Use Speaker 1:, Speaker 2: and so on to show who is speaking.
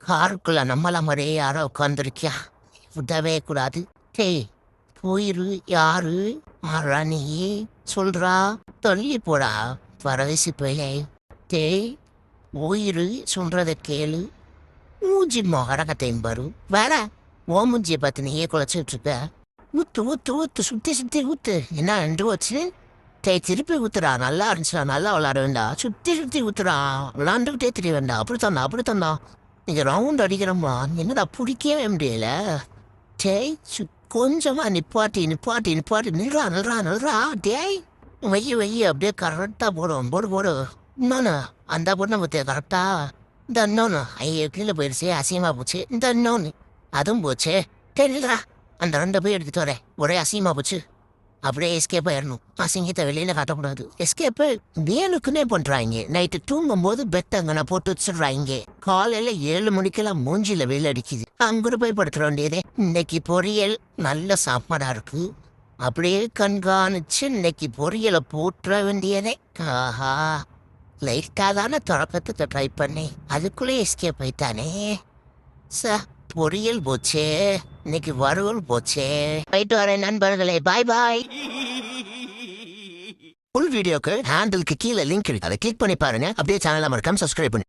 Speaker 1: காருக்குள்ள நம்மள மாதிரியே யாரோ உட்காந்துருக்கியா? விடவே கூடாது. டேய் போயிரு. யாரு மாறா நீ? சொல்றா. தள்ளி போடா பரவசி போயே. டேய் போயிரு, சொல்றத கேளு. மூஞ்சி மொகரகத்தையும் பாரு. வேற ஓ மூஞ்சியை பார்த்து நீயே குழச்சிட்டு இருக்க. ஊத்து ஊத்து ஊத்து, சுத்தி சுத்தி ஊத்து. என்ன ரெண்டு வச்சு? டேய் திருப்பி ஊத்துறா. நல்லா இருந்துச்சுடா, நல்லா விளாட வேண்டாம். சுத்தி சுத்தி ஊத்துறா. விளாண்டுக்கிட்டே தெரிய வேண்டாம். அப்படி தந்தா நீங்க ரவுண்ட் அடிக்கிறோமா? என்னடா பிடிக்கவே முடியல. டேய் கொஞ்சமா நிப்பாட்டி நிப்பாட்டி நிப்பாட்டி. நில்றா நில்றா நில்றா. டேய் வெய்ய அப்படியே கரெக்டா போடும். போடு போடு. இன்னொன்னு அந்த பொண்ணை பத்தியா கரெக்டா? இந்த இன்னொன்னு ஐயோ கீழே போயிடுச்சு, அசிங்கமா போச்சு. இந்த இன்னொன்னு அதுவும் போச்சு. டேய் நில்றா. அந்த ரெண்டு போய் எடுத்துட்டு வரேன். ஒரே அசிங்கமா போச்சு. அப்படியே எஸ்கேப் ஆயிடணும். அசிங்கத்தை வெளியில காட்டக்கூடாது. எஸ்கேப்பு வேணுக்குன்னே பண்றாங்க. நைட்டு தூங்கும் போது பெட் அங்கன போட்டு வச்சிடுறாங்க. காலையில 7 மணிக்கெல்லாம் மூஞ்சில வெயில் அடிக்குது. அங்குட்டு போய் படுத்துட வேண்டியதே. இன்னைக்கு பொரியல் நல்ல சாப்பாடா இருக்கு. அப்படியே கண்காணிச்சு இன்னைக்கு பொரியலை போட்டுற வேண்டியதே. ஆஹா, லைட்டா தானே தொடக்கத்தை ட்ரை பண்ணி அதுக்குள்ளே எஸ்கேப் ஆயிட்டானே. பொரியல் போச்சே, இன்னைக்கு வறுவல் போச்சே. போயிட்டு வரேன் நண்பர்களே. பாய் பாய். ஃபுல் வீடியோக்கு ஹேண்டிலுக்கு கீழே லிங்க் இருக்கு. அதை கிளிக் பண்ணி பாருங்க. அப்படியே சேனலை மறக்காம சப்ஸ்கிரைப் பண்ணி